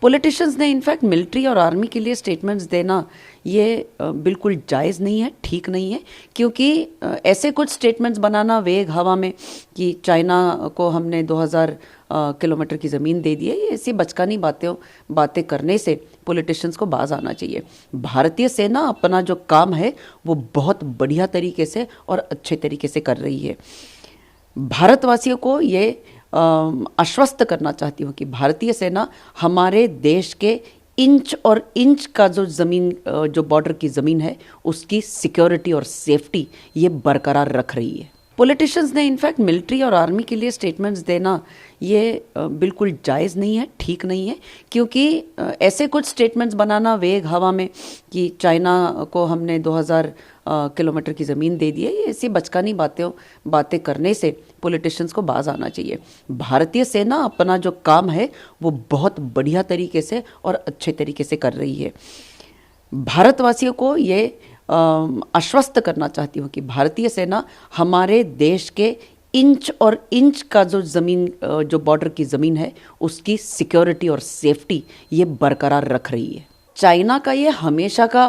Politicians ने in fact military और army के लिए स्टेटमेंट्स देना ये बिल्कुल जायज़ नहीं है, ठीक नहीं है, क्योंकि ऐसे कुछ स्टेटमेंट्स बनाना वेग हवा में कि चाइना को हमने 2000 किलोमीटर की ज़मीन दे दी है, ये ऐसी बचकानी बातें करने से पॉलिटिशियंस को बाज आना चाहिए। भारतीय सेना अपना जो काम है वो बहुत बढ़िया तरीके से और अच्छे तरीके से कर रही है। भारतवासियों को ये आश्वस्त करना चाहती हूँ कि भारतीय सेना हमारे देश के इंच और इंच का जो ज़मीन, जो बॉर्डर की ज़मीन है, उसकी सिक्योरिटी और सेफ्टी ये बरकरार रख रही है। पॉलिटिशियंस ने इनफैक्ट मिलिट्री और आर्मी के लिए स्टेटमेंट्स देना ये बिल्कुल जायज़ नहीं है, ठीक नहीं है, क्योंकि ऐसे कुछ स्टेटमेंट्स बनाना वेग हवा में कि चाइना को हमने 2000 किलोमीटर की ज़मीन दे दी है, ये ऐसी बचकानी बातें करने से पॉलिटिशियंस को बाज आना चाहिए। भारतीय सेना अपना जो काम है वो बहुत बढ़िया तरीके से और अच्छे तरीके से कर रही है। भारतवासियों को ये आश्वस्त करना चाहती हूँ कि भारतीय सेना हमारे देश के इंच और इंच का जो ज़मीन, जो बॉर्डर की ज़मीन है, उसकी सिक्योरिटी और सेफ्टी ये बरकरार रख रही है। चाइना का ये हमेशा का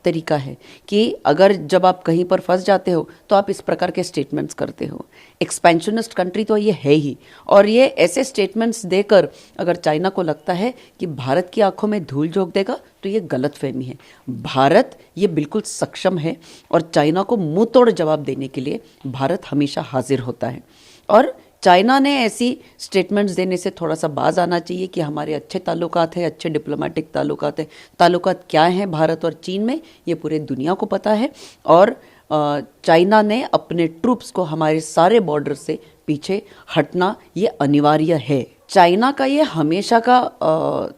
तरीका है कि अगर जब आप कहीं पर फंस जाते हो तो आप इस प्रकार के स्टेटमेंट्स करते हो। एक्सपेंशनिस्ट कंट्री तो ये है ही, और ये ऐसे स्टेटमेंट्स देकर अगर चाइना को लगता है कि भारत की आंखों में धूल झोंक देगा तो ये गलतफहमी है। भारत ये बिल्कुल सक्षम है और चाइना को मुंह तोड़ जवाब देने के लिए भारत हमेशा हाजिर होता है। और चाइना ने ऐसी स्टेटमेंट्स देने से थोड़ा सा बाज आना चाहिए कि हमारे अच्छे ताल्लुकात हैं, अच्छे डिप्लोमेटिक ताल्लुकात हैं। ताल्लुकात क्या हैं भारत और चीन में, ये पूरे दुनिया को पता है। और चाइना ने अपने ट्रूप्स को हमारे सारे बॉर्डर से पीछे हटना ये अनिवार्य है। चाइना का ये हमेशा का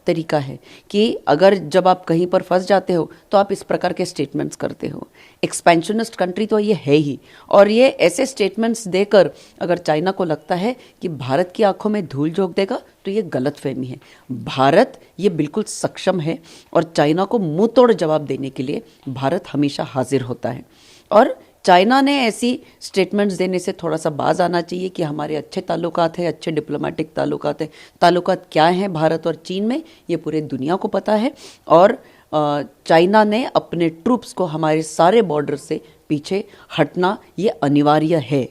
तरीका है कि अगर जब आप कहीं पर फंस जाते हो तो आप इस प्रकार के स्टेटमेंट्स करते हो। एक्सपेंशनिस्ट कंट्री तो ये है ही, और ये ऐसे स्टेटमेंट्स देकर अगर चाइना को लगता है कि भारत की आंखों में धूल झोंक देगा तो ये गलतफहमी है। भारत ये बिल्कुल सक्षम है और चाइना को मुंह तोड़ जवाब देने के लिए भारत हमेशा हाजिर होता है। और चाइना ने ऐसी स्टेटमेंट्स देने से थोड़ा सा बाज आना चाहिए कि हमारे अच्छे ताल्लुकात हैं, अच्छे डिप्लोमेटिक ताल्लुकात हैं। ताल्लुकात क्या हैं भारत और चीन में, ये पूरे दुनिया को पता है। और चाइना ने अपने ट्रूप्स को हमारे सारे बॉर्डर से पीछे हटना ये अनिवार्य है।